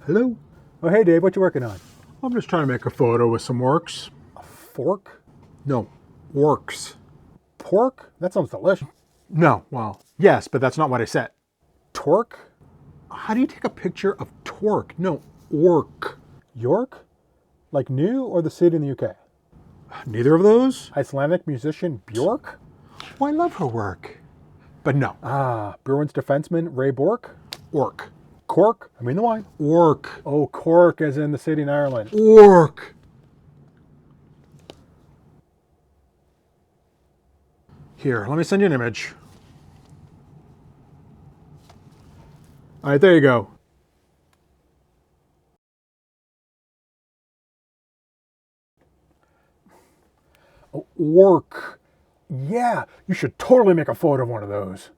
Hello? Oh, hey, Dave, what you working on? I'm just trying to make a photo with some orcs. Fork? No, orcs. Pork? That sounds delicious. No, well, yes, but that's not what I said. Torque? How do you take a picture of torque? No, orc. York? Like new or the city in the UK? Neither of those? Icelandic musician Bjork? Well, I love her work. But no, Bruins defenseman Ray Bork? orc. Cork? I mean the wine. Orc. Oh, Cork as in the city in Ireland. Orc. Here, let me send you an image. All right, there you go. Oh, orc. Yeah, you should totally make a photo of one of those.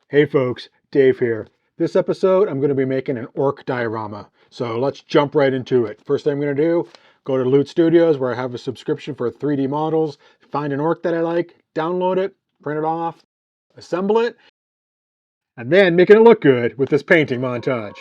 Hey folks, Dave here. This episode, I'm going to be making an orc diorama. So let's jump right into it. First thing I'm going to do, go to Loot Studios where I have a subscription for 3D models, find an orc that I like, download it, print it off, assemble it, and then making it look good with this painting montage.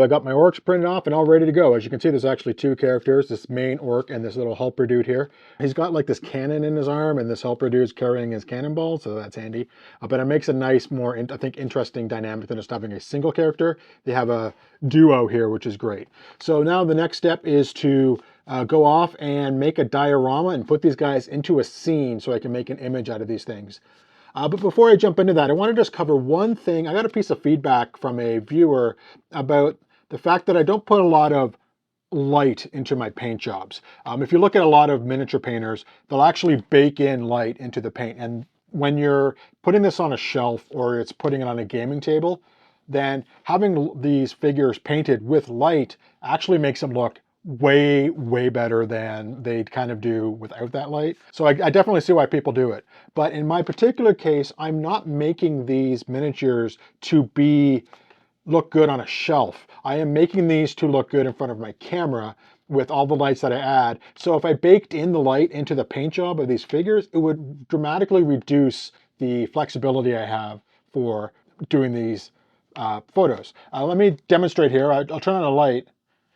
I got my orcs printed off and all ready to go. As you can see, there's actually two characters, this main orc and this little helper dude here. He's got like this cannon in his arm and this helper dude's carrying his cannonball, so that's handy. But it makes a nice, more, I think, interesting dynamic than just having a single character. They have a duo here, which is great. So now the next step is to go off and make a diorama and put these guys into a scene so I can make an image out of these things. But before I jump into that, I want to just cover one thing. I got a piece of feedback from a viewer about the fact that I don't put a lot of light into my paint jobs. If you look at a lot of miniature painters, they'll actually bake in light into the paint. And when you're putting this on a shelf or it's putting it on a gaming table, then having these figures painted with light actually makes them look way, way better than they'd kind of do without that light. So I definitely see why people do it. But in my particular case, I'm not making these miniatures to look good on a shelf. I am making these to look good in front of my camera with all the lights that I add. So if I baked in the light into the paint job of these figures, it would dramatically reduce the flexibility I have for doing these photos. Let me demonstrate here. I'll turn on a light,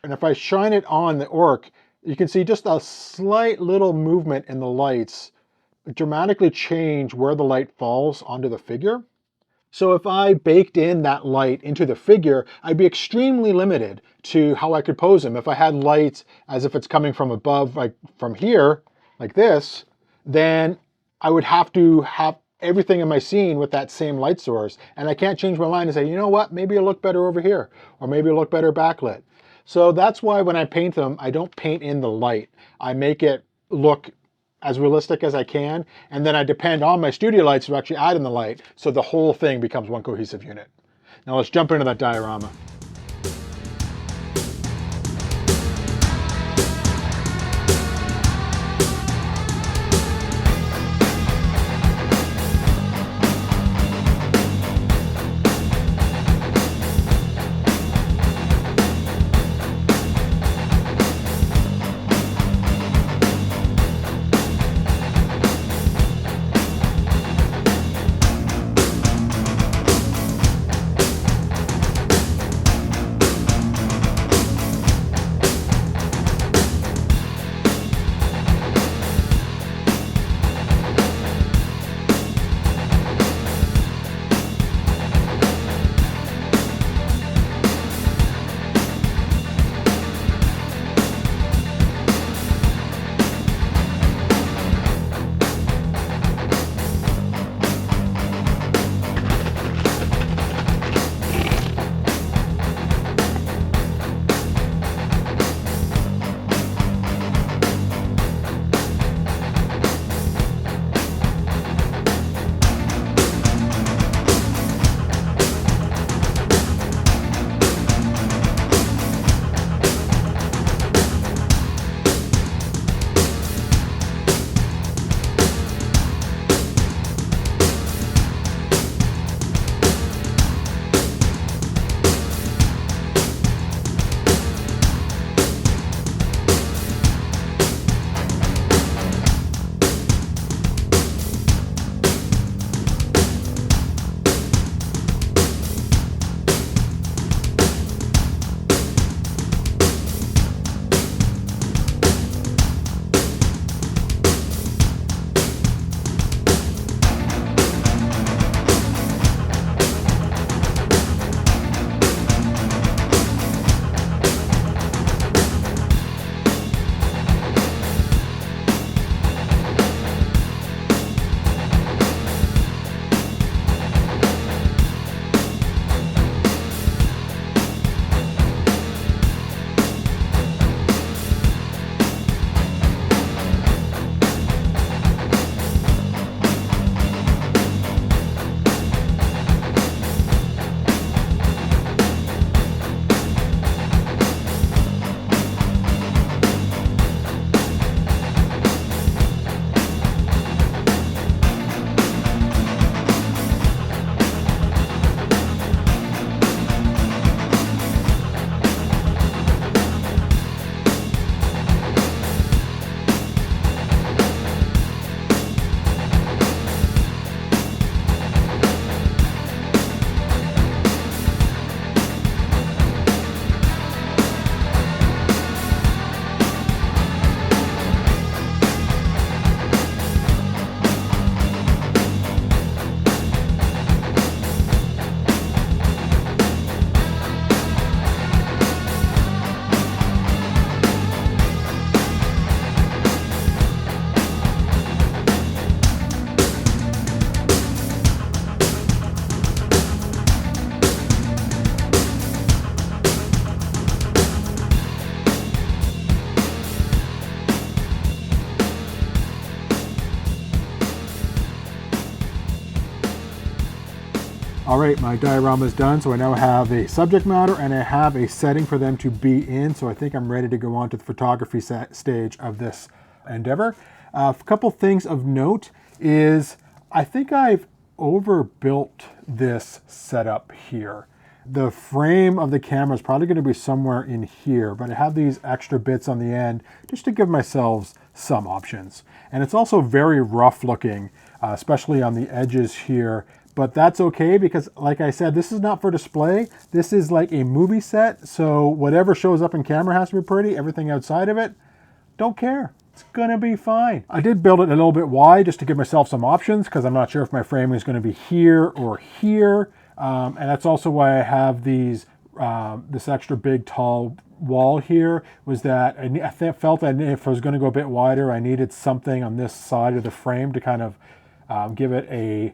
and if I shine it on the orc, you can see just a slight little movement in the lights dramatically change where the light falls onto the figure. So if I baked in that light into the figure, I'd be extremely limited to how I could pose him. If I had lights as if it's coming from above, like from here, like this, then I would have to have everything in my scene with that same light source. And I can't change my mind and say, you know what, maybe it'll look better over here, or maybe it'll look better backlit. So that's why when I paint them, I don't paint in the light. I make it look as realistic as I can, and then I depend on my studio lights to actually add in the light, so the whole thing becomes one cohesive unit. Now let's jump into that diorama. All right, my diorama is done, so I now have a subject matter and I have a setting for them to be in, so I think I'm ready to go on to the photography stage of this endeavor. A couple things of note is I think I've overbuilt this setup here. The frame of the camera is probably going to be somewhere in here, but I have these extra bits on the end just to give myself some options. And it's also very rough looking, especially on the edges here, but that's okay because, like I said, this is not for display. This is like a movie set, so whatever shows up in camera has to be pretty. Everything outside of it, don't care. It's gonna be fine. I did build it a little bit wide just to give myself some options because I'm not sure if my framing is gonna be here or here. And that's also why I have these this extra big tall wall here, was that I felt that if I was gonna go a bit wider, I needed something on this side of the frame to kind of give it a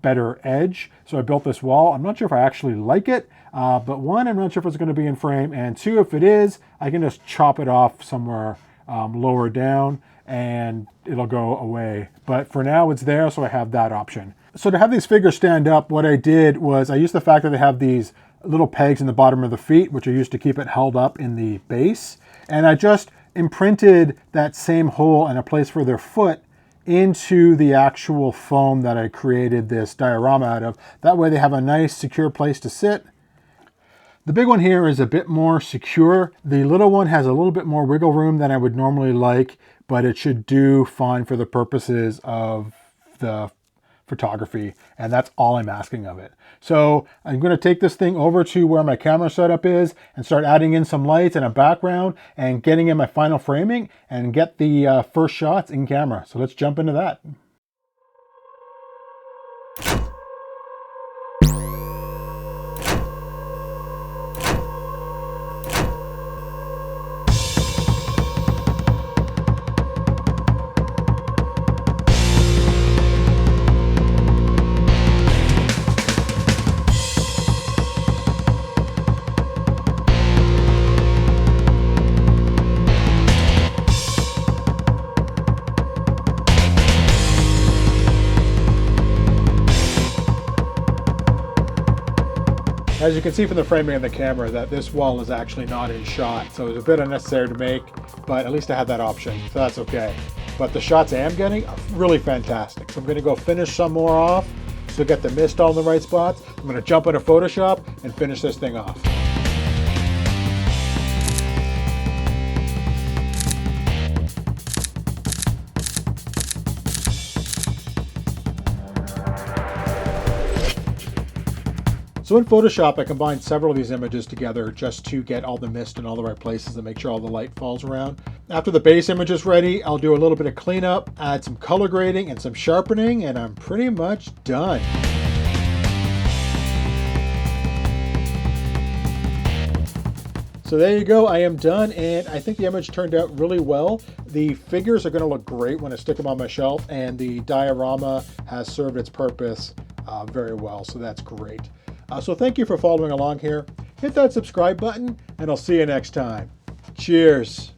better edge. So I built this wall. I'm not sure if I actually like it, but one, I'm not sure if it's going to be in frame, and two, if it is, I can just chop it off somewhere lower down and it'll go away. But for now it's there, so I have that option. So to have these figures stand up, what I did was I used the fact that they have these little pegs in the bottom of the feet, which I used to keep it held up in the base, and I just imprinted that same hole and a place for their foot into the actual foam that I created this diorama out of. That way they have a nice secure place to sit. The big one here is a bit more secure. The little one has a little bit more wiggle room than I would normally like, but it should do fine for the purposes of the photography, and that's all I'm asking of it. So I'm going to take this thing over to where my camera setup is and start adding in some lights and a background and getting in my final framing and get the first shots in camera. So let's jump into that. As you can see from the framing of the camera, that this wall is actually not in shot, so it was a bit unnecessary to make, but at least I had that option, so that's okay. But the shots I am getting are really fantastic. So I'm going to go finish some more off, so get the mist all in the right spots. I'm going to jump into Photoshop and finish this thing off. So in Photoshop, I combined several of these images together just to get all the mist in all the right places and make sure all the light falls around. After the base image is ready, I'll do a little bit of cleanup, add some color grading and some sharpening, and I'm pretty much done. So there you go, I am done, and I think the image turned out really well. The figures are going to look great when I stick them on my shelf, and the diorama has served its purpose very well, so that's great. So thank you for following along here. Hit that subscribe button, and I'll see you next time. Cheers.